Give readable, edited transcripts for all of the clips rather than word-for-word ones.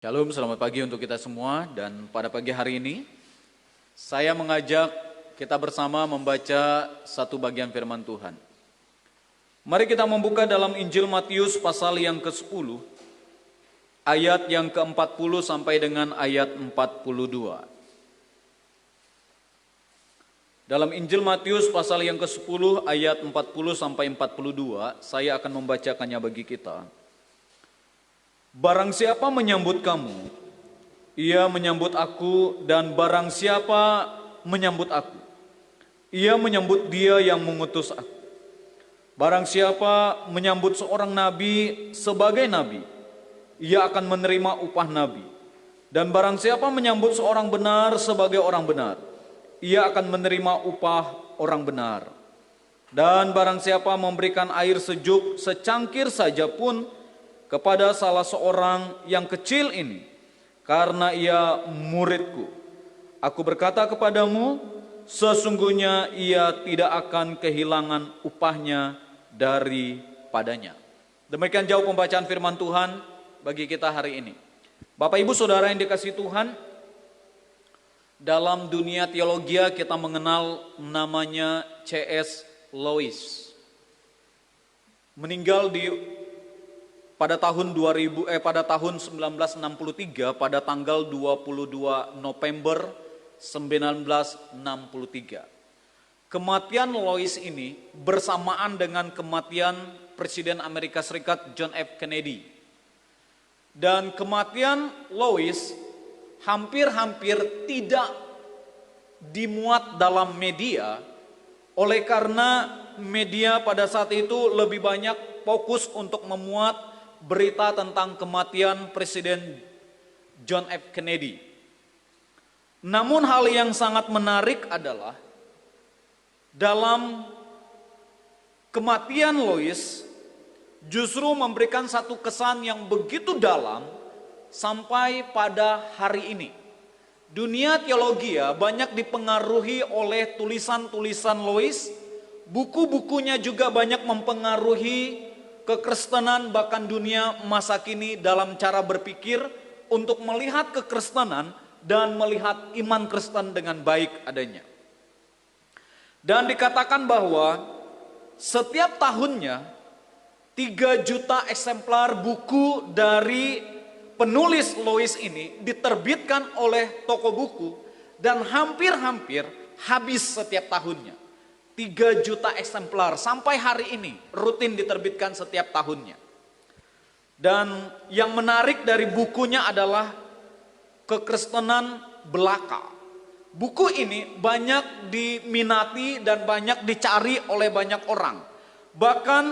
Shalom, selamat pagi untuk kita semua. Dan pada pagi hari ini saya mengajak kita bersama membaca satu bagian firman Tuhan. Mari kita membuka dalam Injil Matius pasal yang ke-10 ayat yang ke-40 sampai dengan ayat 42. Dalam Injil Matius pasal yang ke-10 ayat 40 sampai 42, saya akan membacakannya bagi kita. Barang siapa menyambut kamu, ia menyambut aku, dan barang siapa menyambut aku, ia menyambut dia yang mengutus aku. Barang siapa menyambut seorang nabi sebagai nabi, ia akan menerima upah nabi. Dan barang siapa menyambut seorang benar sebagai orang benar, ia akan menerima upah orang benar. Dan barang siapa memberikan air sejuk secangkir saja pun kepada salah seorang yang kecil ini, karena ia muridku, aku berkata kepadamu, sesungguhnya ia tidak akan kehilangan upahnya daripadanya. Demikian jauh pembacaan firman Tuhan bagi kita hari ini. Bapak Ibu Saudara yang dikasihi Tuhan, dalam dunia teologi kita mengenal namanya C.S. Lewis. Meninggal pada tahun 1963 pada tanggal 22 November 1963. Kematian Lewis ini bersamaan dengan kematian Presiden Amerika Serikat John F. Kennedy. Dan kematian Lewis hampir-hampir tidak dimuat dalam media, oleh karena media pada saat itu lebih banyak fokus untuk memuat berita tentang kematian Presiden John F. Kennedy. Namun hal yang sangat menarik adalah dalam kematian Lewis justru memberikan satu kesan yang begitu dalam sampai pada hari ini. Dunia teologi banyak dipengaruhi oleh tulisan-tulisan Lewis, buku-bukunya juga banyak mempengaruhi kekristenan bahkan dunia masa kini dalam cara berpikir untuk melihat kekristenan dan melihat iman Kristen dengan baik adanya. Dan dikatakan bahwa setiap tahunnya 3 juta eksemplar buku dari penulis Lewis ini diterbitkan oleh toko buku dan hampir-hampir habis setiap tahunnya. 3 juta eksemplar sampai hari ini rutin diterbitkan setiap tahunnya. Dan yang menarik dari bukunya adalah kekristenan belaka. Buku ini banyak diminati dan banyak dicari oleh banyak orang. Bahkan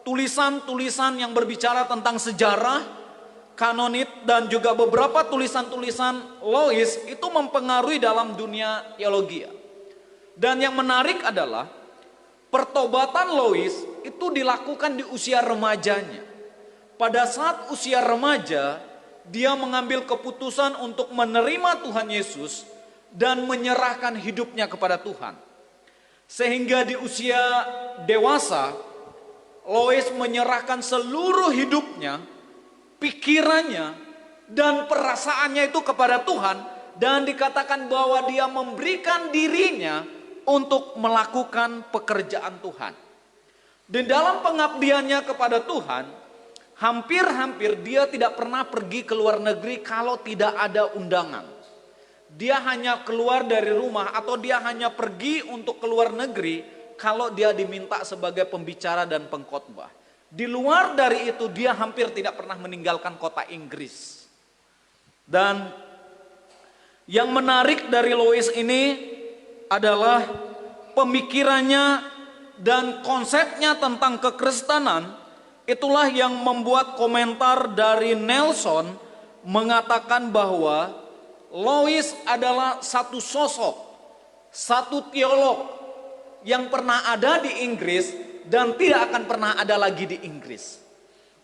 tulisan-tulisan yang berbicara tentang sejarah, kanonit, dan juga beberapa tulisan-tulisan Lewis itu mempengaruhi dalam dunia teologi. Dan yang menarik adalah pertobatan Lewis itu dilakukan di usia remajanya. Pada saat usia remaja, dia mengambil keputusan untuk menerima Tuhan Yesus dan menyerahkan hidupnya kepada Tuhan. Sehingga di usia dewasa, Lewis menyerahkan seluruh hidupnya, pikirannya, dan perasaannya itu kepada Tuhan. Dan dikatakan bahwa dia memberikan dirinya untuk melakukan pekerjaan Tuhan. Dan dalam pengabdiannya kepada Tuhan, hampir-hampir dia tidak pernah pergi ke luar negeri kalau tidak ada undangan. Dia hanya keluar dari rumah atau dia hanya pergi untuk ke luar negeri kalau dia diminta sebagai pembicara dan pengkhotbah. Di luar dari itu dia hampir tidak pernah meninggalkan kota Inggris. Dan yang menarik dari Lewis ini adalah pemikirannya dan konsepnya tentang kekristenan. Itulah yang membuat komentar dari Nelson mengatakan bahwa Lewis adalah satu sosok, satu teolog yang pernah ada di Inggris dan tidak akan pernah ada lagi di Inggris.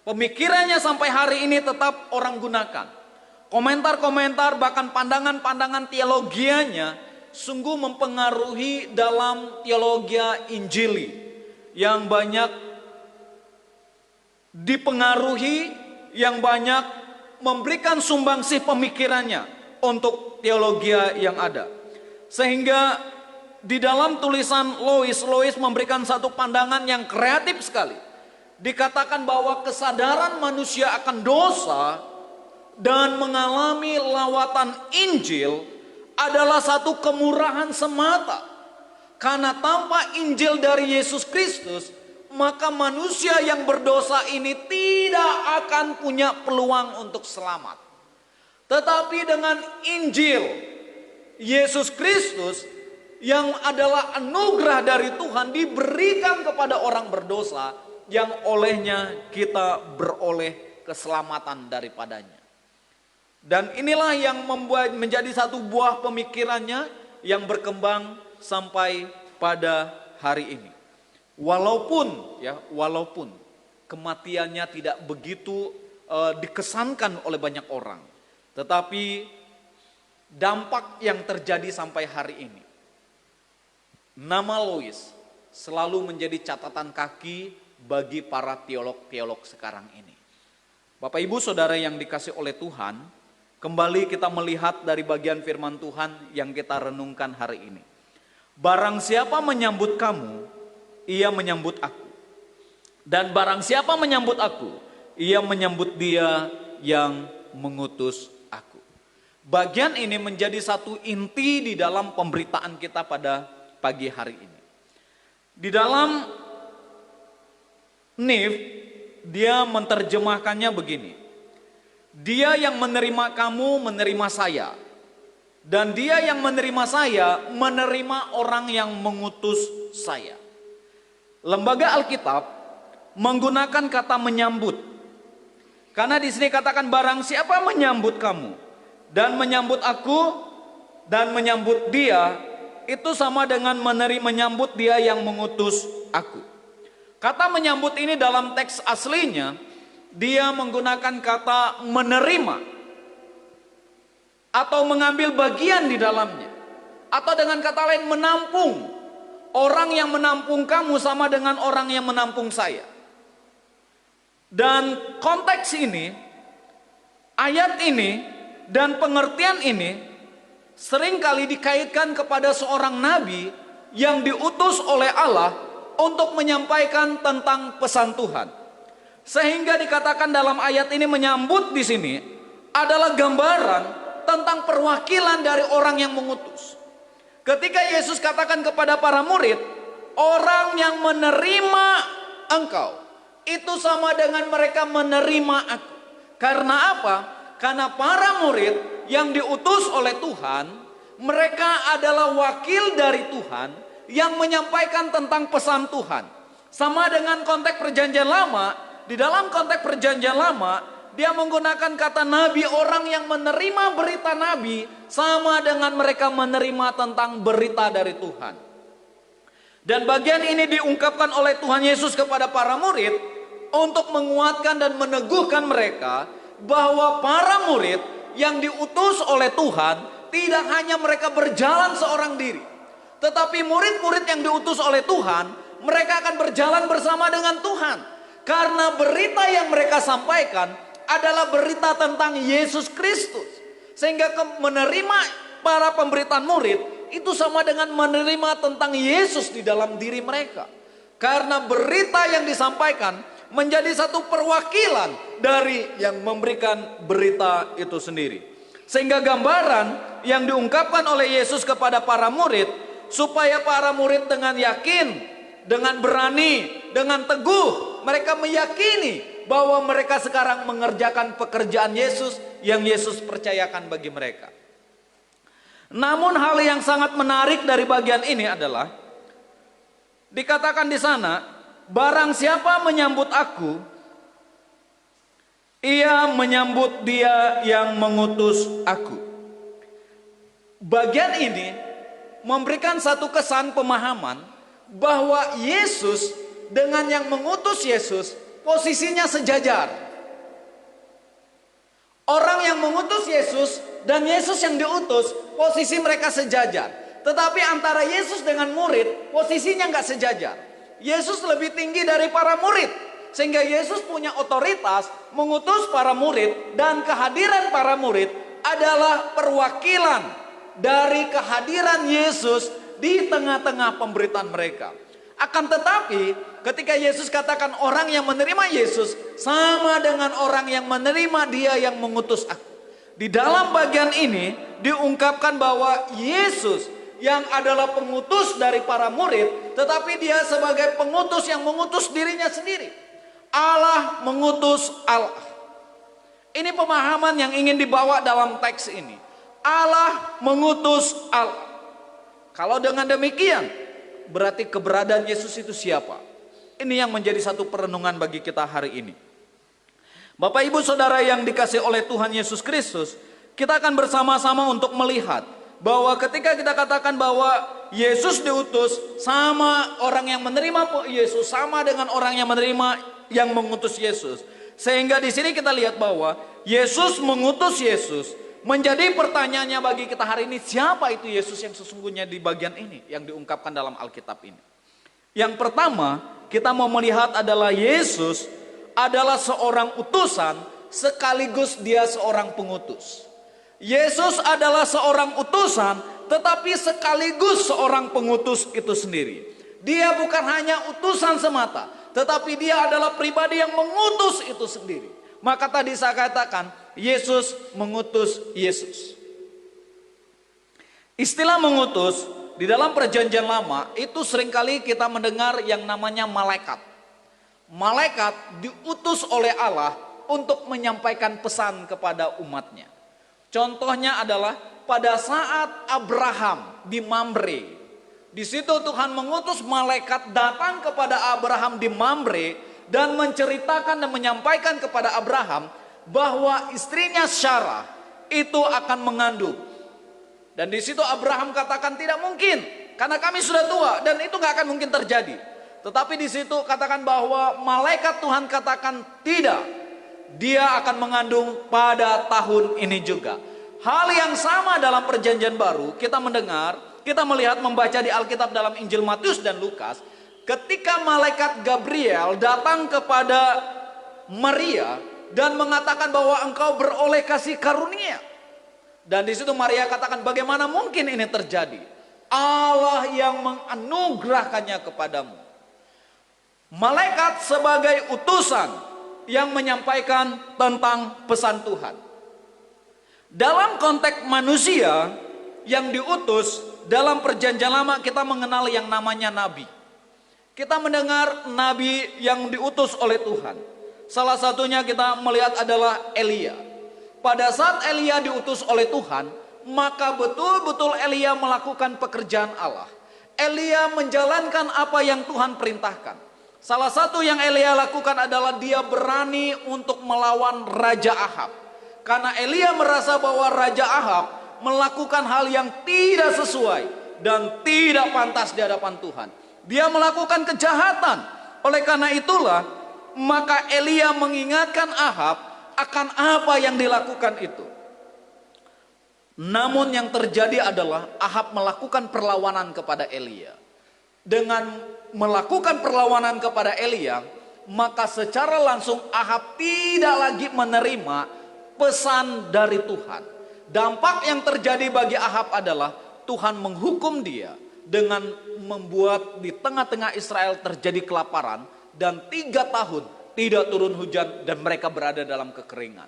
Pemikirannya sampai hari ini tetap orang gunakan. Komentar-komentar bahkan pandangan-pandangan teologianya sungguh mempengaruhi dalam teologi Injili yang banyak dipengaruhi, yang banyak memberikan sumbangsih pemikirannya untuk teologi yang ada. Sehingga di dalam tulisan Lois memberikan satu pandangan yang kreatif sekali. Dikatakan bahwa kesadaran manusia akan dosa dan mengalami lawatan Injil adalah satu kemurahan semata. Karena tanpa Injil dari Yesus Kristus, maka manusia yang berdosa ini tidak akan punya peluang untuk selamat. Tetapi dengan Injil Yesus Kristus yang adalah anugerah dari Tuhan diberikan kepada orang berdosa, yang olehnya kita beroleh keselamatan daripadanya. Dan inilah yang membuat menjadi satu buah pemikirannya yang berkembang sampai pada hari ini. Walaupun kematiannya tidak begitu dikesankan oleh banyak orang, tetapi dampak yang terjadi sampai hari ini, nama Lois selalu menjadi catatan kaki bagi para teolog-teolog sekarang ini. Bapak Ibu Saudara yang dikasih oleh Tuhan, kembali kita melihat dari bagian firman Tuhan yang kita renungkan hari ini. Barang siapa menyambut kamu, ia menyambut aku. Dan barang siapa menyambut aku, ia menyambut dia yang mengutus aku. Bagian ini menjadi satu inti di dalam pemberitaan kita pada pagi hari ini. Di dalam NIV, dia menerjemahkannya begini. Dia yang menerima kamu menerima saya. Dan dia yang menerima saya menerima orang yang mengutus saya. Lembaga Alkitab menggunakan kata menyambut. Karena di sini katakan barang siapa menyambut kamu dan menyambut aku dan menyambut dia, itu sama dengan menyambut dia yang mengutus aku. Kata menyambut ini dalam teks aslinya, dia menggunakan kata menerima atau mengambil bagian di dalamnya. Atau dengan kata lain menampung. Orang yang menampung kamu sama dengan orang yang menampung saya. Dan konteks ini, ayat ini, dan pengertian ini seringkali dikaitkan kepada seorang nabi yang diutus oleh Allah untuk menyampaikan tentang pesan Tuhan. Sehingga dikatakan dalam ayat ini menyambut di sini adalah gambaran tentang perwakilan dari orang yang mengutus. Ketika Yesus katakan kepada para murid, orang yang menerima engkau itu sama dengan mereka menerima aku. Karena apa? Karena para murid yang diutus oleh Tuhan, mereka adalah wakil dari Tuhan yang menyampaikan tentang pesan Tuhan. Sama dengan konteks perjanjian lama, di dalam konteks perjanjian lama, dia menggunakan kata nabi, orang yang menerima berita nabi, sama dengan mereka menerima tentang berita dari Tuhan. Dan bagian ini diungkapkan oleh Tuhan Yesus kepada para murid, untuk menguatkan dan meneguhkan mereka, bahwa para murid yang diutus oleh Tuhan, tidak hanya mereka berjalan seorang diri, tetapi murid-murid yang diutus oleh Tuhan, mereka akan berjalan bersama dengan Tuhan. Karena berita yang mereka sampaikan adalah berita tentang Yesus Kristus. Sehingga menerima para pemberitaan murid itu sama dengan menerima tentang Yesus di dalam diri mereka. Karena berita yang disampaikan menjadi satu perwakilan dari yang memberikan berita itu sendiri. Sehingga gambaran yang diungkapkan oleh Yesus kepada para murid, supaya para murid dengan yakin, dengan berani, dengan teguh, mereka meyakini bahwa mereka sekarang mengerjakan pekerjaan Yesus yang Yesus percayakan bagi mereka. Namun hal yang sangat menarik dari bagian ini adalah dikatakan di sana, barang siapa menyambut aku, ia menyambut dia yang mengutus aku. Bagian ini memberikan satu kesan pemahaman bahwa Yesus dengan yang mengutus Yesus posisinya sejajar. Orang yang mengutus Yesus dan Yesus yang diutus, posisi mereka sejajar. Tetapi antara Yesus dengan murid, posisinya nggak sejajar. Yesus lebih tinggi dari para murid. Sehingga Yesus punya otoritas mengutus para murid, dan kehadiran para murid adalah perwakilan dari kehadiran Yesus di tengah-tengah pemberitaan mereka. Akan tetapi ketika Yesus katakan orang yang menerima Yesus sama dengan orang yang menerima Dia yang mengutus aku. Di dalam bagian ini diungkapkan bahwa Yesus yang adalah pengutus dari para murid, tetapi Dia sebagai pengutus yang mengutus dirinya sendiri. Allah mengutus Allah. Ini pemahaman yang ingin dibawa dalam teks ini. Allah mengutus Allah. Kalau dengan demikian, berarti keberadaan Yesus itu siapa? Ini yang menjadi satu perenungan bagi kita hari ini. Bapak Ibu Saudara yang dikasihi oleh Tuhan Yesus Kristus, kita akan bersama-sama untuk melihat bahwa ketika kita katakan bahwa Yesus diutus, sama orang yang menerima Yesus sama dengan orang yang menerima yang mengutus Yesus. Sehingga di sini kita lihat bahwa Yesus mengutus Yesus. Menjadi pertanyaannya bagi kita hari ini, siapa itu Yesus yang sesungguhnya di bagian ini yang diungkapkan dalam Alkitab ini? Yang pertama, kita mau melihat adalah Yesus adalah seorang utusan sekaligus Dia seorang pengutus. Yesus adalah seorang utusan tetapi sekaligus seorang pengutus itu sendiri. Dia bukan hanya utusan semata, tetapi Dia adalah pribadi yang mengutus itu sendiri. Maka tadi saya katakan Yesus mengutus Yesus. Istilah mengutus di dalam perjanjian lama itu seringkali kita mendengar yang namanya malaikat. Malaikat diutus oleh Allah untuk menyampaikan pesan kepada umatnya. Contohnya adalah pada saat Abraham di Mamre. Di situ Tuhan mengutus malaikat datang kepada Abraham di Mamre dan menceritakan dan menyampaikan kepada Abraham bahwa istrinya Sarah itu akan mengandung. Dan di situ Abraham katakan tidak mungkin karena kami sudah tua dan itu nggak akan mungkin terjadi. Tetapi di situ katakan bahwa malaikat Tuhan katakan tidak, dia akan mengandung pada tahun ini juga. Hal yang sama dalam perjanjian baru kita mendengar, kita melihat membaca di Alkitab dalam Injil Matius dan Lukas. Ketika malaikat Gabriel datang kepada Maria dan mengatakan bahwa engkau beroleh kasih karunia. Dan di situ Maria katakan bagaimana mungkin ini terjadi? Allah yang menganugerahkannya kepadamu. Malaikat sebagai utusan yang menyampaikan tentang pesan Tuhan. Dalam konteks manusia yang diutus dalam perjanjian lama kita mengenal yang namanya nabi. Kita mendengar nabi yang diutus oleh Tuhan. Salah satunya kita melihat adalah Elia. Pada saat Elia diutus oleh Tuhan, maka betul-betul Elia melakukan pekerjaan Allah. Elia menjalankan apa yang Tuhan perintahkan. Salah satu yang Elia lakukan adalah dia berani untuk melawan Raja Ahab. Karena Elia merasa bahwa Raja Ahab melakukan hal yang tidak sesuai dan tidak pantas di hadapan Tuhan. Dia melakukan kejahatan. Oleh karena itulah, maka Elia mengingatkan Ahab akan apa yang dilakukan itu. Namun yang terjadi adalah Ahab melakukan perlawanan kepada Elia. Dengan melakukan perlawanan kepada Elia, maka secara langsung Ahab tidak lagi menerima pesan dari Tuhan. Dampak yang terjadi bagi Ahab adalah Tuhan menghukum dia dengan membuat di tengah-tengah Israel terjadi kelaparan dan 3 tahun tidak turun hujan dan mereka berada dalam kekeringan.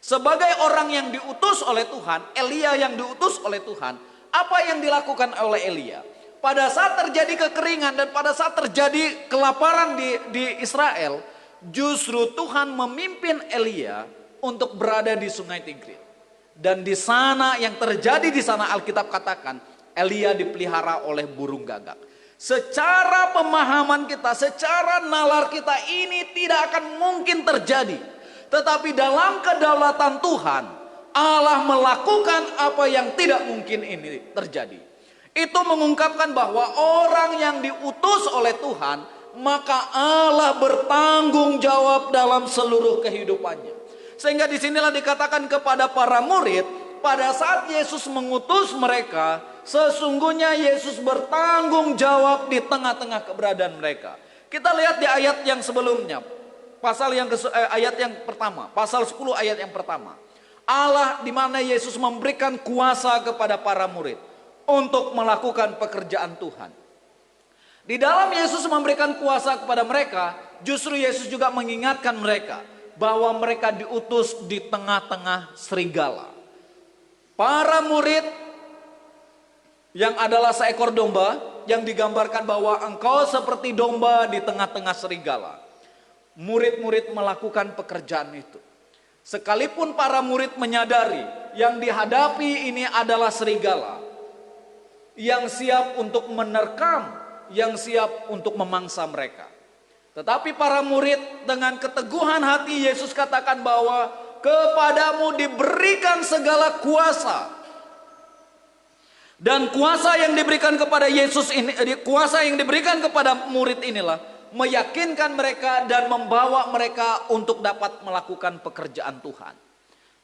Sebagai orang yang diutus oleh Tuhan, Elia yang diutus oleh Tuhan, apa yang dilakukan oleh Elia? Pada saat terjadi kekeringan dan pada saat terjadi kelaparan di Israel, justru Tuhan memimpin Elia untuk berada di Sungai Tigris. Dan di sana yang terjadi di sana Alkitab katakan Elia dipelihara oleh burung gagak. Secara pemahaman kita, secara nalar kita ini tidak akan mungkin terjadi. Tetapi dalam kedaulatan Tuhan, Allah melakukan apa yang tidak mungkin ini terjadi. Itu mengungkapkan bahwa orang yang diutus oleh Tuhan, maka Allah bertanggung jawab dalam seluruh kehidupannya. Sehingga disinilah dikatakan kepada para murid, pada saat Yesus mengutus mereka, sesungguhnya Yesus bertanggung jawab di tengah-tengah keberadaan mereka. Kita lihat di ayat yang sebelumnya. ayat yang pertama, pasal 10 ayat yang pertama. Allah di mana Yesus memberikan kuasa kepada para murid untuk melakukan pekerjaan Tuhan. Di dalam Yesus memberikan kuasa kepada mereka, justru Yesus juga mengingatkan mereka bahwa mereka diutus di tengah-tengah serigala. Para murid yang adalah seekor domba, yang digambarkan bahwa engkau seperti domba di tengah-tengah serigala. Murid-murid melakukan pekerjaan itu. Sekalipun para murid menyadari yang dihadapi ini adalah serigala, yang siap untuk menerkam, yang siap untuk memangsa mereka. Tetapi para murid dengan keteguhan hati, Yesus katakan bahwa kepadamu diberikan segala kuasa. Dan kuasa yang diberikan kepada Yesus ini, kuasa yang diberikan kepada murid inilah meyakinkan mereka dan membawa mereka untuk dapat melakukan pekerjaan Tuhan.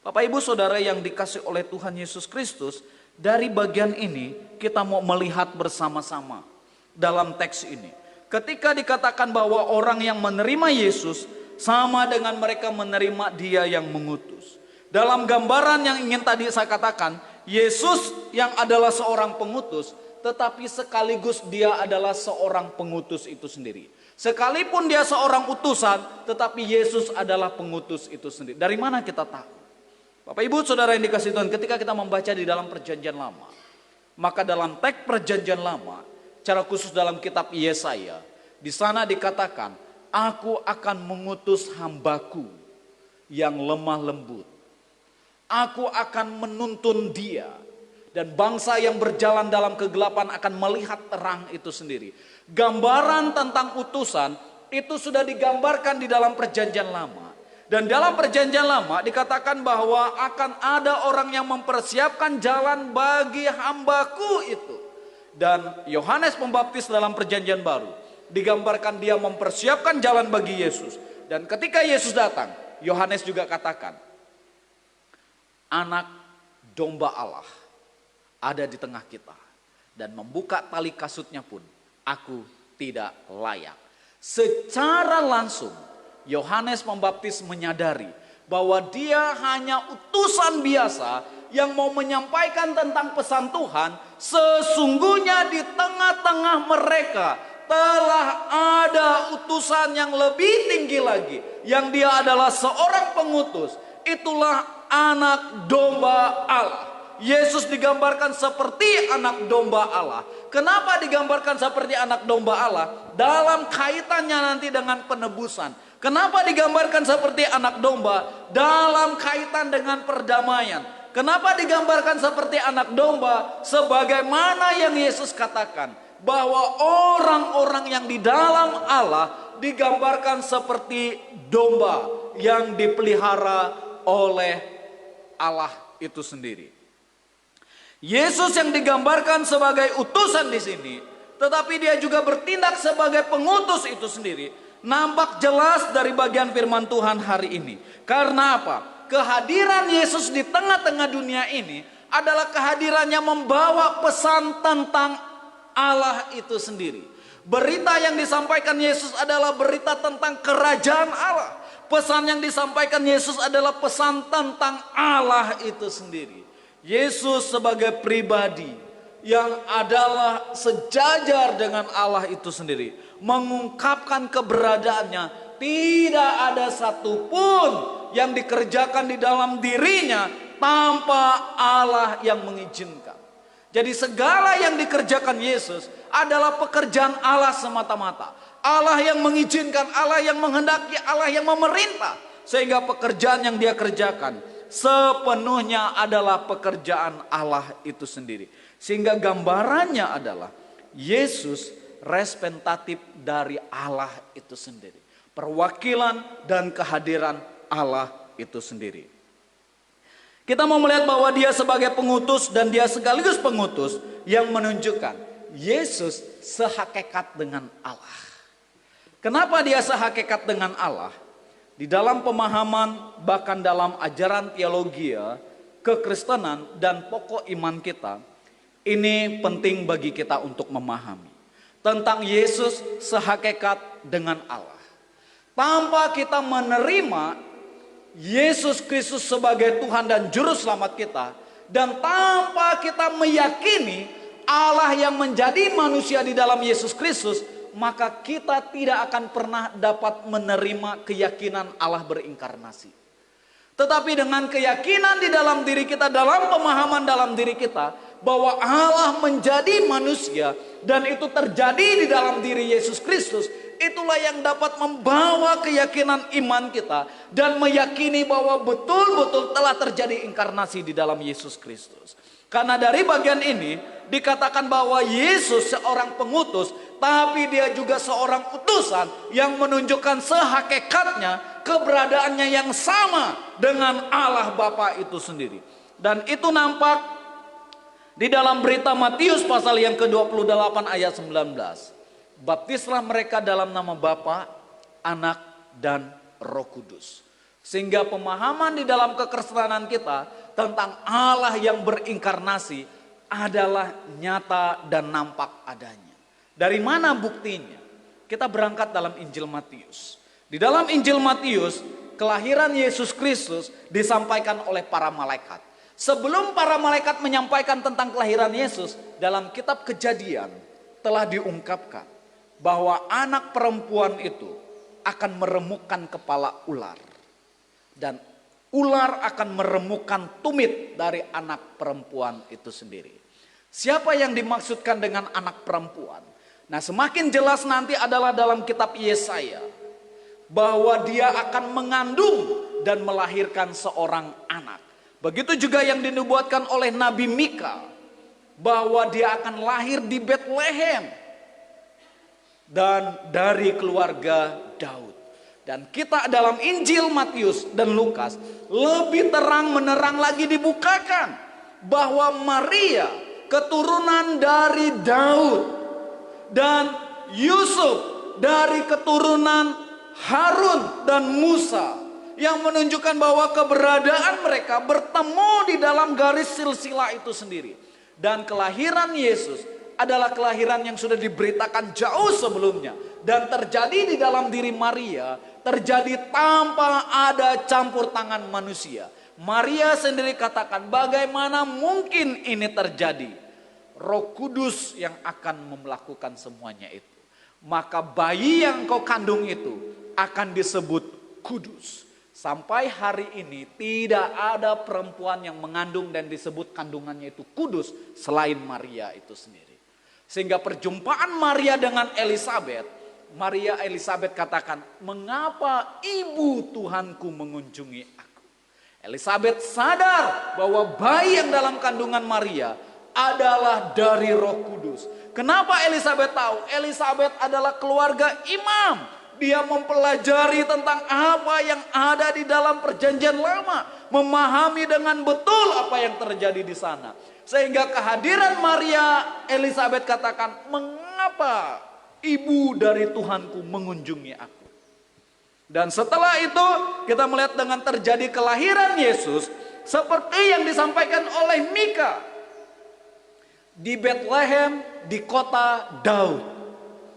Bapak Ibu Saudara yang dikasih oleh Tuhan Yesus Kristus, dari bagian ini kita mau melihat bersama-sama dalam teks ini. Ketika dikatakan bahwa orang yang menerima Yesus sama dengan mereka menerima Dia yang mengutus. Dalam gambaran yang ingin tadi saya katakan, Yesus yang adalah seorang pengutus, tetapi sekaligus Dia adalah seorang pengutus itu sendiri. Sekalipun Dia seorang utusan, tetapi Yesus adalah pengutus itu sendiri. Dari mana kita tahu? Bapak Ibu Saudara yang dikasihi Tuhan, ketika kita membaca di dalam Perjanjian Lama, maka dalam teks Perjanjian Lama, secara khusus dalam kitab Yesaya, di sana dikatakan, aku akan mengutus hambaku yang lemah lembut. Aku akan menuntun dia. Dan bangsa yang berjalan dalam kegelapan akan melihat terang itu sendiri. Gambaran tentang utusan itu sudah digambarkan di dalam Perjanjian Lama. Dan dalam Perjanjian Lama dikatakan bahwa akan ada orang yang mempersiapkan jalan bagi hambaku itu. Dan Yohanes Pembaptis dalam Perjanjian Baru digambarkan dia mempersiapkan jalan bagi Yesus. Dan ketika Yesus datang, Yohanes juga katakan, anak domba Allah ada di tengah kita. Dan membuka tali kasutnya pun aku tidak layak. Secara langsung Yohanes Pembaptis menyadari bahwa dia hanya utusan biasa yang mau menyampaikan tentang pesan Tuhan. Sesungguhnya di tengah-tengah mereka telah ada utusan yang lebih tinggi lagi, yang dia adalah seorang pengutus. Itulah anak domba Allah. Yesus digambarkan seperti anak domba Allah. Kenapa digambarkan seperti anak domba Allah? Dalam kaitannya nanti dengan penebusan. Kenapa digambarkan seperti anak domba? Dalam kaitan dengan perdamaian. Kenapa digambarkan seperti anak domba? Sebagaimana yang Yesus katakan, bahwa orang-orang yang di dalam Allah digambarkan seperti domba yang dipelihara oleh Allah itu sendiri. Yesus yang digambarkan sebagai utusan di sini, tetapi dia juga bertindak sebagai pengutus itu sendiri, nampak jelas dari bagian firman Tuhan hari ini. Karena apa? Kehadiran Yesus di tengah-tengah dunia ini adalah kehadirannya membawa pesan tentang Allah itu sendiri. Berita yang disampaikan Yesus adalah berita tentang kerajaan Allah. Pesan yang disampaikan Yesus adalah pesan tentang Allah itu sendiri. Yesus sebagai pribadi yang adalah sejajar dengan Allah itu sendiri, mengungkapkan keberadaannya. Tidak ada satupun yang dikerjakan di dalam dirinya tanpa Allah yang mengizinkan. Jadi segala yang dikerjakan Yesus adalah pekerjaan Allah semata-mata. Allah yang mengizinkan, Allah yang menghendaki, Allah yang memerintah. Sehingga pekerjaan yang dia kerjakan sepenuhnya adalah pekerjaan Allah itu sendiri. Sehingga gambarannya adalah Yesus representatif dari Allah itu sendiri. Perwakilan dan kehadiran Allah itu sendiri. Kita mau melihat bahwa dia sebagai pengutus dan dia sekaligus pengutus yang menunjukkan Yesus sehakikat dengan Allah. Kenapa dia sehakikat dengan Allah? Di dalam pemahaman bahkan dalam ajaran teologi kekristenan dan pokok iman kita, ini penting bagi kita untuk memahami tentang Yesus sehakikat dengan Allah. Tanpa kita menerima Yesus Kristus sebagai Tuhan dan Juru Selamat kita, dan tanpa kita meyakini Allah yang menjadi manusia di dalam Yesus Kristus, maka kita tidak akan pernah dapat menerima keyakinan Allah berinkarnasi. Tetapi dengan keyakinan di dalam diri kita, dalam pemahaman dalam diri kita, bahwa Allah menjadi manusia dan itu terjadi di dalam diri Yesus Kristus, itulah yang dapat membawa keyakinan iman kita dan meyakini bahwa betul-betul telah terjadi inkarnasi di dalam Yesus Kristus. Karena dari bagian ini dikatakan bahwa Yesus seorang pengutus, tapi dia juga seorang utusan yang menunjukkan sehakikatnya keberadaannya yang sama dengan Allah Bapa itu sendiri. Dan itu nampak di dalam berita Matius pasal yang ke-28 ayat 19. Baptislah mereka dalam nama Bapa, Anak, dan Roh Kudus. Sehingga pemahaman di dalam kekristenan kita tentang Allah yang berinkarnasi adalah nyata dan nampak adanya. Dari mana buktinya? Kita berangkat dalam Injil Matius. Di dalam Injil Matius, kelahiran Yesus Kristus disampaikan oleh para malaikat. Sebelum para malaikat menyampaikan tentang kelahiran Yesus, dalam kitab Kejadian telah diungkapkan bahwa anak perempuan itu akan meremukkan kepala ular. Dan ular akan meremukkan tumit dari anak perempuan itu sendiri. Siapa yang dimaksudkan dengan anak perempuan? Nah, semakin jelas nanti adalah dalam kitab Yesaya, bahwa dia akan mengandung dan melahirkan seorang anak. Begitu juga yang dinubuatkan oleh Nabi Mika, bahwa dia akan lahir di Betlehem dan dari keluarga Daud. Dan kita dalam Injil Matius dan Lukas lebih terang menerang lagi dibukakan bahwa Maria keturunan dari Daud dan Yusuf dari keturunan Harun dan Musa, yang menunjukkan bahwa keberadaan mereka bertemu di dalam garis silsilah itu sendiri. Dan kelahiran Yesus adalah kelahiran yang sudah diberitakan jauh sebelumnya dan terjadi di dalam diri Maria, terjadi tanpa ada campur tangan manusia. Maria sendiri katakan, bagaimana mungkin ini terjadi? Roh Kudus yang akan melakukan semuanya itu. Maka bayi yang kau kandung itu akan disebut kudus. Sampai hari ini tidak ada perempuan yang mengandung dan disebut kandungannya itu kudus selain Maria itu sendiri. Sehingga perjumpaan Maria dengan Elisabet, Maria Elisabet katakan, mengapa ibu Tuhanku mengunjungi aku? Elisabet sadar bahwa bayi yang dalam kandungan Maria adalah dari Roh Kudus. Kenapa Elisabet tahu? Elisabet adalah keluarga imam. Dia mempelajari tentang apa yang ada di dalam perjanjian lama, memahami dengan betul apa yang terjadi di sana. Sehingga kehadiran Maria Elisabet katakan, mengapa ibu dari Tuhanku mengunjungi aku? Dan setelah itu kita melihat dengan terjadi kelahiran Yesus seperti yang disampaikan oleh Mika. Di Betlehem, di kota Daud.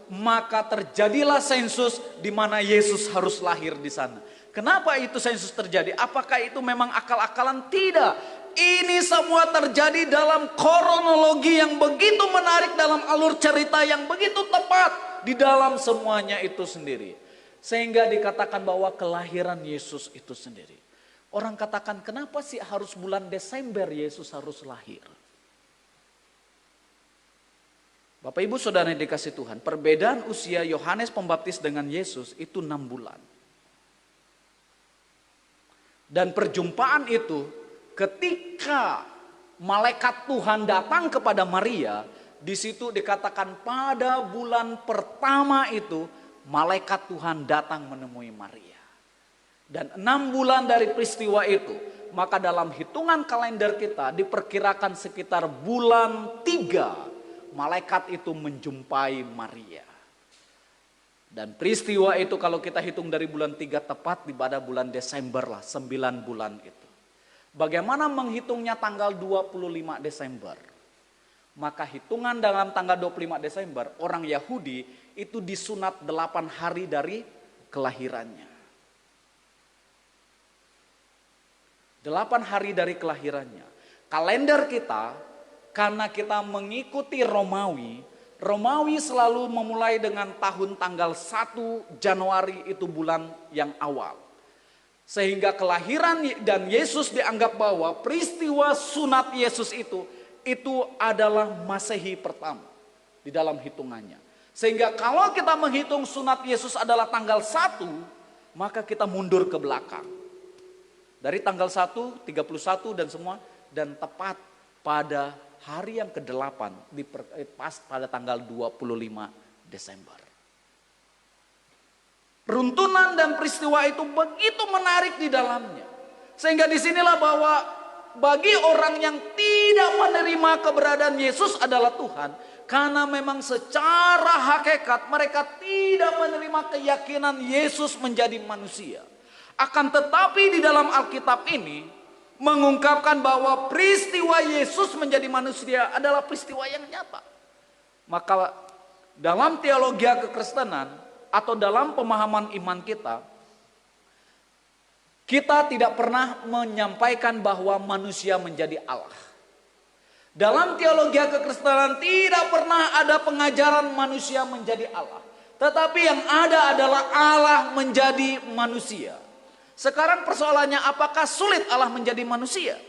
Maka terjadilah sensus di mana Yesus harus lahir di sana. Kenapa itu sensus terjadi? Apakah itu memang akal-akalan? Tidak. Ini semua terjadi dalam kronologi yang begitu menarik, dalam alur cerita yang begitu tepat di dalam semuanya itu sendiri. Sehingga dikatakan bahwa kelahiran Yesus itu sendiri. Orang katakan, kenapa sih harus bulan Desember Yesus harus lahir? Bapak Ibu Saudara yang dikasih Tuhan, perbedaan usia Yohanes Pembaptis dengan Yesus itu 6 bulan. Dan perjumpaan itu ketika malaikat Tuhan datang kepada Maria, di situ dikatakan pada bulan pertama itu malaikat Tuhan datang menemui Maria. Dan 6 bulan dari peristiwa itu, maka dalam hitungan kalender kita diperkirakan sekitar bulan 3 malaikat itu menjumpai Maria. Dan peristiwa itu kalau kita hitung dari bulan 3 tepat pada bulan Desember lah, 9 bulan itu. Bagaimana menghitungnya tanggal 25 Desember? Maka hitungan dalam tanggal 25 Desember orang Yahudi itu disunat 8 hari dari kelahirannya. 8 hari dari kelahirannya. Kalender kita, karena kita mengikuti Romawi, Romawi selalu memulai dengan tahun tanggal 1 Januari, itu bulan yang awal. Sehingga kelahiran dan Yesus dianggap bahwa peristiwa sunat Yesus itu adalah Masehi pertama di dalam hitungannya. Sehingga kalau kita menghitung sunat Yesus adalah tanggal 1, maka kita mundur ke belakang. Dari tanggal 1, 31 dan semua, dan tepat pada hari yang ke-8, pas pada tanggal 25 Desember. Runtunan dan peristiwa itu begitu menarik di dalamnya. Sehingga disinilah bahwa bagi orang yang tidak menerima keberadaan Yesus adalah Tuhan, karena memang secara hakikat mereka tidak menerima keyakinan Yesus menjadi manusia. Akan tetapi di dalam Alkitab ini mengungkapkan bahwa peristiwa Yesus menjadi manusia adalah peristiwa yang nyata. Maka dalam teologi kekristenan atau dalam pemahaman iman kita, kita tidak pernah menyampaikan bahwa manusia menjadi Allah. Dalam teologi kekristenan tidak pernah ada pengajaran manusia menjadi Allah. Tetapi yang ada adalah Allah menjadi manusia. Sekarang persoalannya, apakah sulit Allah menjadi manusia?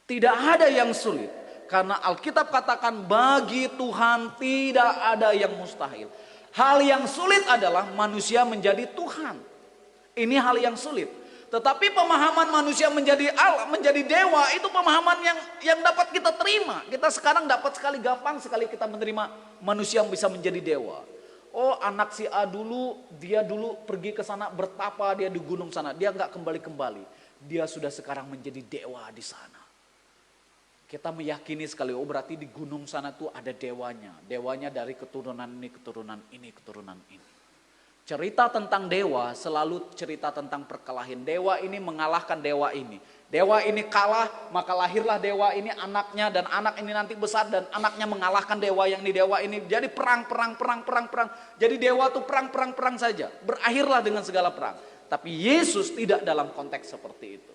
Tidak ada yang sulit. Karena Alkitab katakan bagi Tuhan tidak ada yang mustahil. Hal yang sulit adalah manusia menjadi Tuhan. Ini hal yang sulit. Tetapi pemahaman manusia menjadi Allah, menjadi dewa, itu pemahaman yang dapat kita terima. Kita sekarang dapat sekali, gampang sekali kita menerima manusia yang bisa menjadi dewa. Oh, anak si A dulu, dia dulu pergi ke sana bertapa, dia di gunung sana, dia nggak kembali-kembali. Dia sudah sekarang menjadi dewa di sana. Kita meyakini sekali, oh berarti di gunung sana tuh ada dewanya. Dewanya dari keturunan ini, keturunan ini, keturunan ini. Cerita tentang dewa selalu cerita tentang perkelahian. Dewa ini mengalahkan dewa ini. Dewa ini kalah, maka lahirlah dewa ini anaknya, dan anak ini nanti besar dan anaknya mengalahkan dewa yang di dewa ini. Jadi perang. Jadi dewa tuh perang saja. Berakhirlah dengan segala perang. Tapi Yesus tidak dalam konteks seperti itu.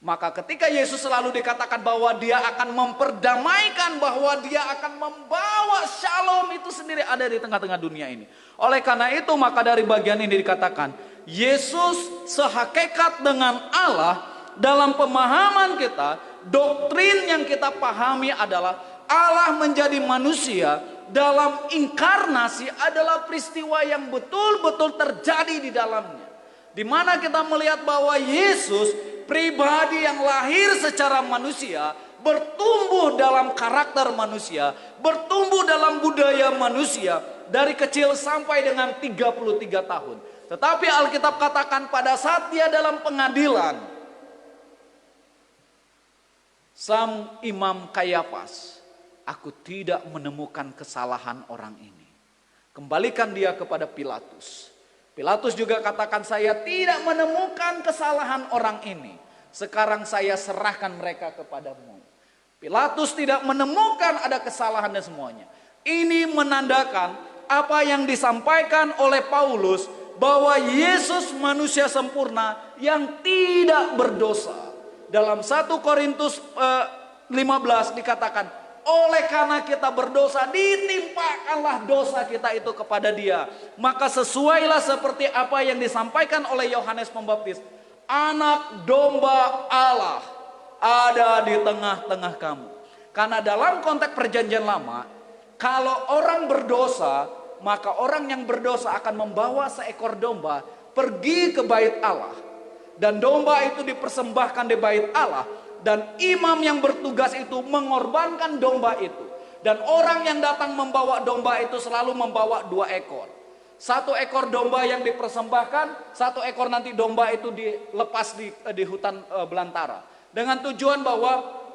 Maka ketika Yesus selalu dikatakan bahwa dia akan memperdamaikan, bahwa dia akan membawa shalom, itu sendiri ada di tengah-tengah dunia ini. Oleh karena itu maka dari bagian ini dikatakan Yesus sehakikat dengan Allah. Dalam pemahaman kita, doktrin yang kita pahami adalah Allah menjadi manusia dalam inkarnasi adalah peristiwa yang betul-betul terjadi di dalamnya. Di mana kita melihat bahwa Yesus pribadi yang lahir secara manusia, bertumbuh dalam karakter manusia, bertumbuh dalam budaya manusia dari kecil sampai dengan 33 tahun. Tetapi Alkitab katakan pada saat dia dalam pengadilan, sang Imam Kayafas, aku tidak menemukan kesalahan orang ini. Kembalikan dia kepada Pilatus. Pilatus juga katakan, saya tidak menemukan kesalahan orang ini. Sekarang saya serahkan mereka kepadamu. Pilatus tidak menemukan ada kesalahan dan semuanya. Ini menandakan apa yang disampaikan oleh Paulus, bahwa Yesus manusia sempurna yang tidak berdosa. Dalam 1 Korintus 15 dikatakan, oleh karena kita berdosa, ditimpakanlah dosa kita itu kepada dia. Maka sesuailah seperti apa yang disampaikan oleh Yohanes Pembaptis. Anak domba Allah ada di tengah-tengah kamu. Karena dalam konteks perjanjian lama, kalau orang berdosa, maka orang yang berdosa akan membawa seekor domba pergi ke bait Allah. Dan domba itu dipersembahkan di bait Allah. Dan imam yang bertugas itu mengorbankan domba itu. Dan orang yang datang membawa domba itu selalu membawa 2 ekor. 1 ekor domba yang dipersembahkan, 1 ekor nanti domba itu dilepas di hutan belantara. Dengan tujuan bahwa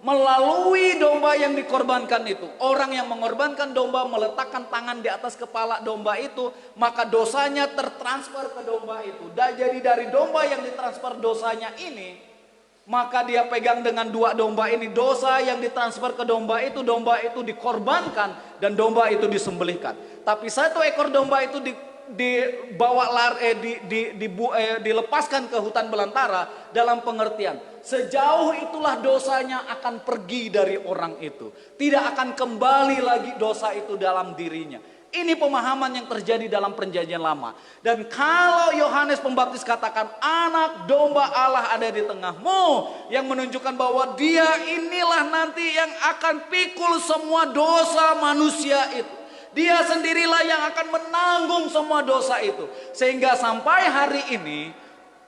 melalui domba yang dikorbankan itu, orang yang mengorbankan domba meletakkan tangan di atas kepala domba itu, maka dosanya tertransfer ke domba itu. Dan jadi dari domba yang ditransfer dosanya ini, Maka dia pegang dengan dua domba ini. Dosa yang ditransfer ke domba itu dikorbankan dan domba itu disembelihkan. Tapi satu ekor domba itu dilepaskan ke hutan belantara dalam pengertian sejauh itulah dosanya akan pergi dari orang itu. Tidak akan kembali lagi dosa itu dalam dirinya. Ini pemahaman yang terjadi dalam perjanjian lama. Dan kalau Yohanes Pembaptis katakan anak domba Allah ada di tengahmu, yang menunjukkan bahwa dia inilah nanti yang akan pikul semua dosa manusia itu. Dia sendirilah yang akan menanggung semua dosa itu. Sehingga sampai hari ini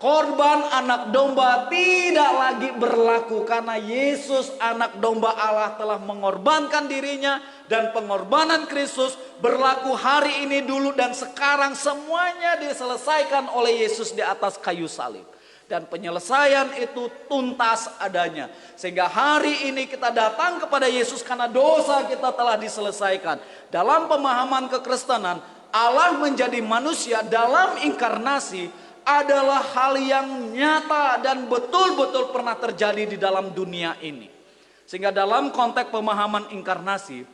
korban anak domba tidak lagi berlaku karena Yesus anak domba Allah telah mengorbankan dirinya dan pengorbanan Kristus berlaku hari ini dulu dan sekarang semuanya diselesaikan oleh Yesus di atas kayu salib. Dan penyelesaian itu tuntas adanya. Sehingga hari ini kita datang kepada Yesus karena dosa kita telah diselesaikan. Dalam pemahaman kekristenan, Allah menjadi manusia dalam inkarnasi adalah hal yang nyata dan betul-betul pernah terjadi di dalam dunia ini. Sehingga dalam konteks pemahaman inkarnasi,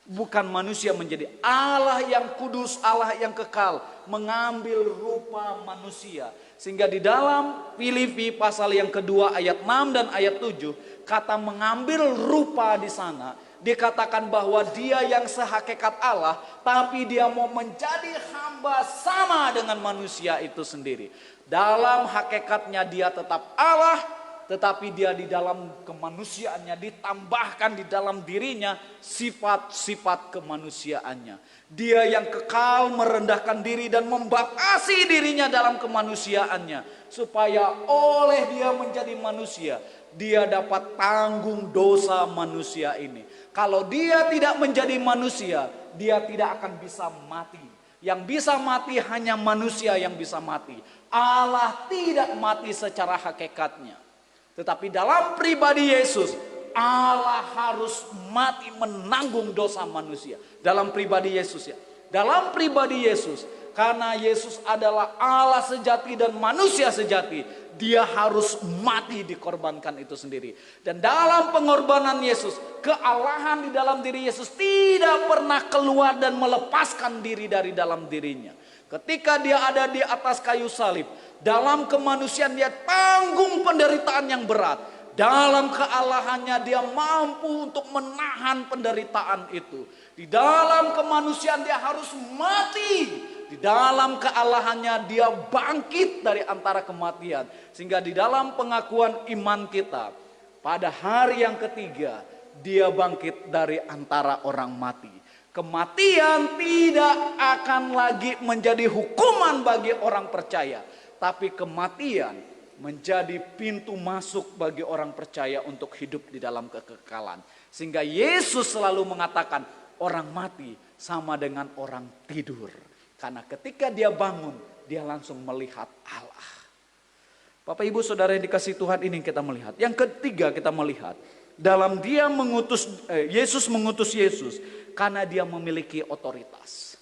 bukan manusia menjadi Allah yang kudus, Allah yang kekal, mengambil rupa manusia. Sehingga di dalam Filipi pasal yang kedua ayat 6 dan ayat 7, kata mengambil rupa di sana dikatakan bahwa dia yang sehakikat Allah, tapi dia mau menjadi hamba sama dengan manusia itu sendiri. Dalam hakikatnya dia tetap Allah, tetapi dia di dalam kemanusiaannya ditambahkan di dalam dirinya sifat-sifat kemanusiaannya. Dia yang kekal merendahkan diri dan membatasi dirinya dalam kemanusiaannya. Supaya oleh dia menjadi manusia, dia dapat tanggung dosa manusia ini. Kalau dia tidak menjadi manusia, dia tidak akan bisa mati. Yang bisa mati hanya manusia yang bisa mati. Allah tidak mati secara hakikatnya. Tetapi dalam pribadi Yesus, Allah harus mati menanggung dosa manusia. Dalam pribadi Yesus ya. Dalam pribadi Yesus, karena Yesus adalah Allah sejati dan manusia sejati, dia harus mati dikorbankan itu sendiri. Dan dalam pengorbanan Yesus, kealahan di dalam diri Yesus tidak pernah keluar dan melepaskan diri dari dalam dirinya. Ketika dia ada di atas kayu salib, dalam kemanusiaan dia tanggung penderitaan yang berat. Dalam kealahannya dia mampu untuk menahan penderitaan itu. Di dalam kemanusiaan dia harus mati. Di dalam kealahannya dia bangkit dari antara kematian. Sehingga di dalam pengakuan iman kita, pada hari yang ketiga dia bangkit dari antara orang mati. Kematian tidak akan lagi menjadi hukuman bagi orang percaya. Tapi kematian menjadi pintu masuk bagi orang percaya untuk hidup di dalam kekekalan. Sehingga Yesus selalu mengatakan orang mati sama dengan orang tidur. Karena ketika dia bangun, dia langsung melihat Allah. Bapak ibu saudara yang dikasihi Tuhan, ini kita melihat. Yang ketiga kita melihat, dalam dia mengutus, Yesus mengutus Yesus karena dia memiliki otoritas.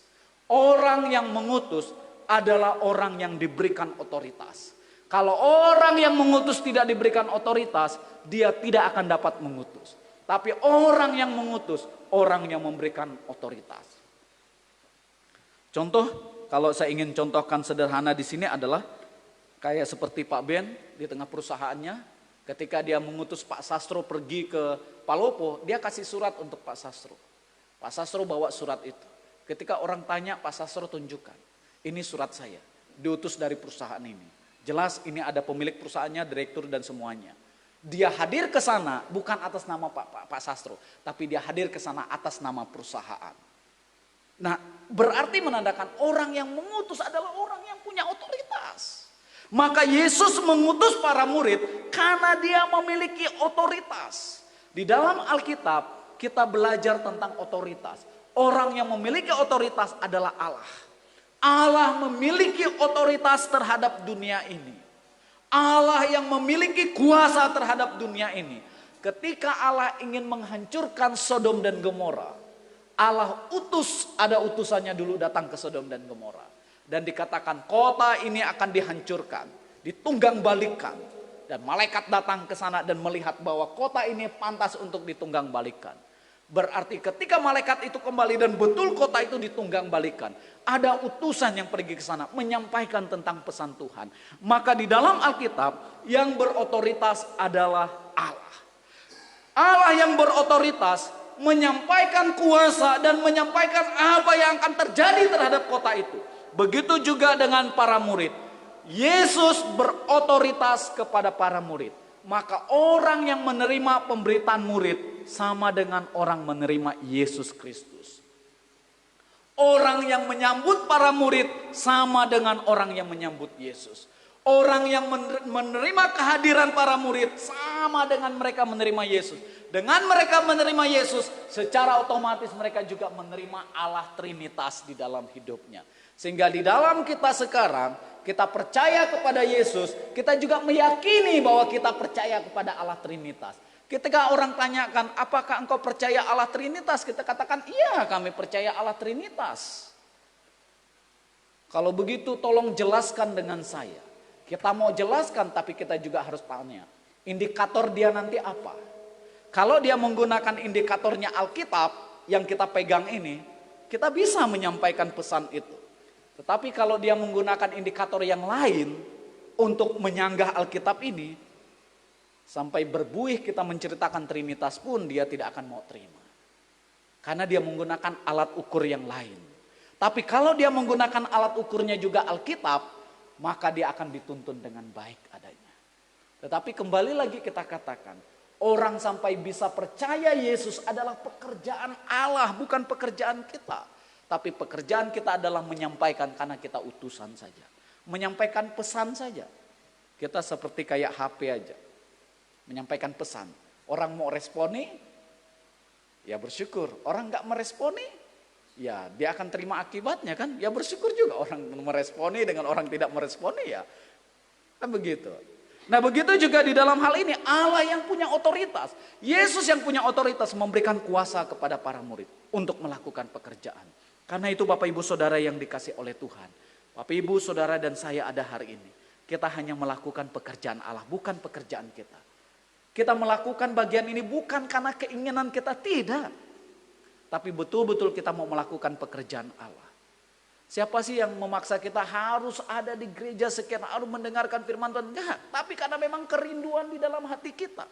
Orang yang mengutus adalah orang yang diberikan otoritas. Kalau orang yang mengutus tidak diberikan otoritas, dia tidak akan dapat mengutus. Tapi orang yang mengutus, orang yang memberikan otoritas. Contoh, kalau saya ingin contohkan sederhana di sini adalah kayak seperti Pak Ben di tengah perusahaannya, ketika dia mengutus Pak Sastro pergi ke Palopo, dia kasih surat untuk Pak Sastro. Pak Sastro bawa surat itu. Ketika orang tanya, Pak Sastro tunjukkan, ini surat saya, diutus dari perusahaan ini. Jelas ini ada pemilik perusahaannya, direktur dan semuanya. Dia hadir ke sana bukan atas nama Pak Sastro, tapi dia hadir ke sana atas nama perusahaan. Nah, berarti menandakan orang yang mengutus adalah orang yang punya otoritas. Maka Yesus mengutus para murid karena dia memiliki otoritas. Di dalam Alkitab kita belajar tentang otoritas. Orang yang memiliki otoritas adalah Allah. Allah memiliki otoritas terhadap dunia ini. Allah yang memiliki kuasa terhadap dunia ini. Ketika Allah ingin menghancurkan Sodom dan Gomora, Allah utus, ada utusannya dulu datang ke Sodom dan Gomora. Dan dikatakan kota ini akan dihancurkan, ditunggang balikan. Dan malaikat datang ke sana dan melihat bahwa kota ini pantas untuk ditunggang balikan. Berarti ketika malaikat itu kembali dan betul kota itu ditunggang balikan, ada utusan yang pergi ke sana menyampaikan tentang pesan Tuhan. Maka di dalam Alkitab yang berotoritas adalah Allah. Allah yang berotoritas menyampaikan kuasa dan menyampaikan apa yang akan terjadi terhadap kota itu. Begitu juga dengan para murid. Yesus berotoritas kepada para murid. Maka orang yang menerima pemberitaan murid sama dengan orang menerima Yesus Kristus. Orang yang menyambut para murid sama dengan orang yang menyambut Yesus. Orang yang menerima kehadiran para murid sama dengan mereka menerima Yesus. Dengan mereka menerima Yesus, secara otomatis mereka juga menerima Allah Trinitas di dalam hidupnya. Sehingga di dalam kita sekarang, kita percaya kepada Yesus, kita juga meyakini bahwa kita percaya kepada Allah Trinitas. Ketika orang tanyakan, apakah engkau percaya Allah Trinitas? Kita katakan, iya kami percaya Allah Trinitas. Kalau begitu tolong jelaskan dengan saya. Kita mau jelaskan tapi kita juga harus tanya, indikator dia nanti apa? Kalau dia menggunakan indikatornya Alkitab yang kita pegang ini, kita bisa menyampaikan pesan itu. Tetapi kalau dia menggunakan indikator yang lain untuk menyanggah Alkitab ini, sampai berbuih kita menceritakan Trinitas pun dia tidak akan mau terima. Karena dia menggunakan alat ukur yang lain. Tapi kalau dia menggunakan alat ukurnya juga Alkitab, maka dia akan dituntun dengan baik adanya. Tetapi kembali lagi kita katakan, orang sampai bisa percaya Yesus adalah pekerjaan Allah, bukan pekerjaan kita. Tapi pekerjaan kita adalah menyampaikan karena kita utusan saja. Menyampaikan pesan saja. Kita seperti kayak HP aja. Menyampaikan pesan. Orang mau responi, ya bersyukur. Orang gak meresponi, ya dia akan terima akibatnya kan. Ya bersyukur juga orang meresponi dengan orang tidak meresponi ya. Kan begitu. Nah begitu juga di dalam hal ini Allah yang punya otoritas. Yesus yang punya otoritas memberikan kuasa kepada para murid untuk melakukan pekerjaan. Karena itu Bapak Ibu Saudara yang dikasih oleh Tuhan. Bapak Ibu Saudara dan saya ada hari ini. Kita hanya melakukan pekerjaan Allah, bukan pekerjaan kita. Kita melakukan bagian ini bukan karena keinginan kita, tidak. Tapi betul-betul kita mau melakukan pekerjaan Allah. Siapa sih yang memaksa kita harus ada di gereja sekian, harus mendengarkan firman Tuhan? Enggak, tapi karena memang kerinduan di dalam hati kita.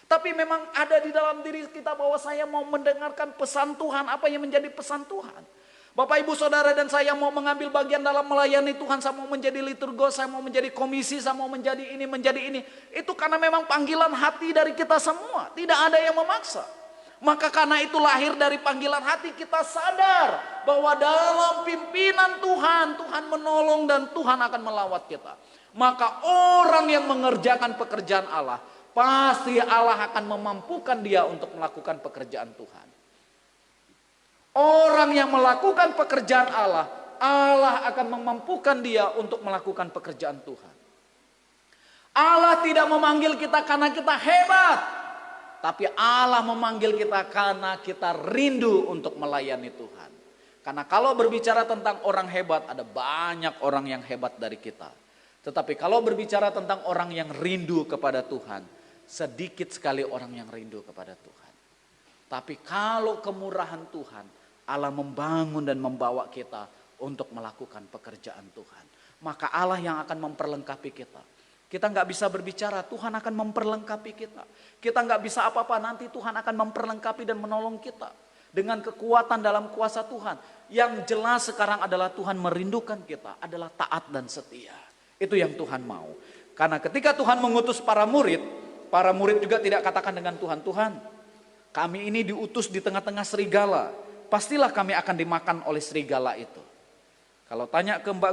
Tapi memang ada di dalam diri kita bahwa saya mau mendengarkan pesan Tuhan, apa yang menjadi pesan Tuhan. Bapak Ibu Saudara dan saya mau mengambil bagian dalam melayani Tuhan, saya mau menjadi liturgos, saya mau menjadi komisi, saya mau menjadi ini, menjadi ini. Itu karena memang panggilan hati dari kita semua, tidak ada yang memaksa. Maka karena itu lahir dari panggilan hati kita sadar bahwa dalam pimpinan Tuhan, Tuhan menolong dan Tuhan akan melawat kita. Maka orang yang mengerjakan pekerjaan Allah, pasti Allah akan memampukan dia untuk melakukan pekerjaan Tuhan. Orang yang melakukan pekerjaan Allah, Allah akan memampukan dia untuk melakukan pekerjaan Tuhan. Allah tidak memanggil kita karena kita hebat, tapi Allah memanggil kita karena kita rindu untuk melayani Tuhan. Karena kalau berbicara tentang orang hebat, ada banyak orang yang hebat dari kita. Tetapi kalau berbicara tentang orang yang rindu kepada Tuhan, sedikit sekali orang yang rindu kepada Tuhan. Tapi kalau kemurahan Tuhan, Allah membangun dan membawa kita untuk melakukan pekerjaan Tuhan. Maka Allah yang akan memperlengkapi kita. Kita nggak bisa berbicara, Tuhan akan memperlengkapi kita. Kita nggak bisa apa-apa, nanti Tuhan akan memperlengkapi dan menolong kita. Dengan kekuatan dalam kuasa Tuhan. Yang jelas sekarang adalah Tuhan merindukan kita, adalah taat dan setia. Itu yang Tuhan mau. Karena ketika Tuhan mengutus para murid juga tidak katakan dengan Tuhan, Tuhan kami ini diutus di tengah-tengah serigala. Pastilah kami akan dimakan oleh serigala itu. Kalau tanya ke Mbak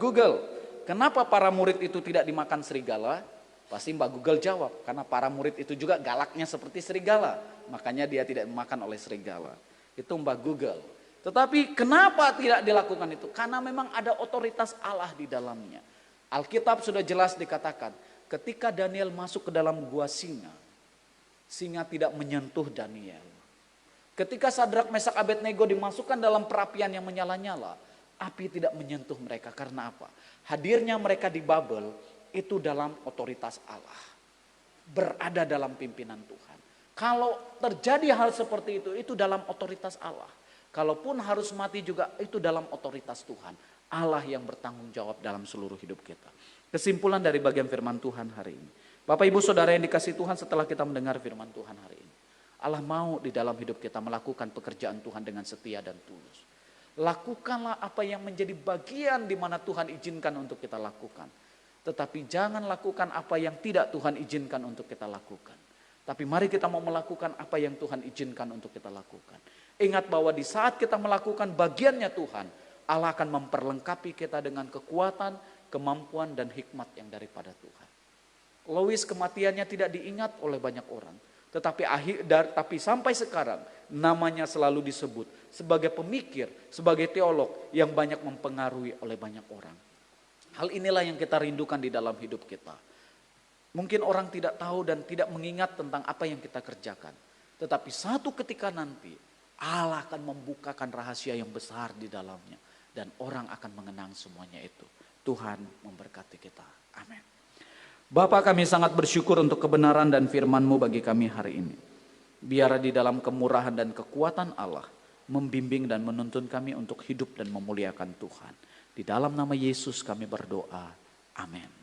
Google, kenapa para murid itu tidak dimakan serigala? Pasti Mbak Google jawab, karena para murid itu juga galaknya seperti serigala. Makanya dia tidak dimakan oleh serigala. Itu Mbak Google. Tetapi kenapa tidak dilakukan itu? Karena memang ada otoritas Allah di dalamnya. Alkitab sudah jelas dikatakan, ketika Daniel masuk ke dalam gua singa tidak menyentuh Daniel. Ketika Sadrak, Mesak, Abednego dimasukkan dalam perapian yang menyala-nyala, api tidak menyentuh mereka. Karena apa? Hadirnya mereka di Babel itu dalam otoritas Allah. Berada dalam pimpinan Tuhan. Kalau terjadi hal seperti itu dalam otoritas Allah. Kalaupun harus mati juga, itu dalam otoritas Tuhan. Allah yang bertanggung jawab dalam seluruh hidup kita. Kesimpulan dari bagian firman Tuhan hari ini. Bapak Ibu Saudara yang dikasihi Tuhan, setelah kita mendengar firman Tuhan hari ini, Allah mau di dalam hidup kita melakukan pekerjaan Tuhan dengan setia dan tulus. Lakukanlah apa yang menjadi bagian di mana Tuhan izinkan untuk kita lakukan. Tetapi jangan lakukan apa yang tidak Tuhan izinkan untuk kita lakukan. Tapi mari kita mau melakukan apa yang Tuhan izinkan untuk kita lakukan. Ingat bahwa di saat kita melakukan bagiannya Tuhan, Allah akan memperlengkapi kita dengan kekuatan, kemampuan, dan hikmat yang daripada Tuhan. Lois kematiannya tidak diingat oleh banyak orang. Tapi sampai sekarang namanya selalu disebut sebagai pemikir, sebagai teolog yang banyak mempengaruhi oleh banyak orang. Hal inilah yang kita rindukan di dalam hidup kita. Mungkin orang tidak tahu dan tidak mengingat tentang apa yang kita kerjakan. Tetapi satu ketika nanti Allah akan membukakan rahasia yang besar di dalamnya. Dan orang akan mengenang semuanya itu. Tuhan memberkati kita. Amin. Bapa, kami sangat bersyukur untuk kebenaran dan firman-Mu bagi kami hari ini. Biar di dalam kemurahan dan kekuatan Allah membimbing dan menuntun kami untuk hidup dan memuliakan Tuhan. Di dalam nama Yesus kami berdoa. Amin.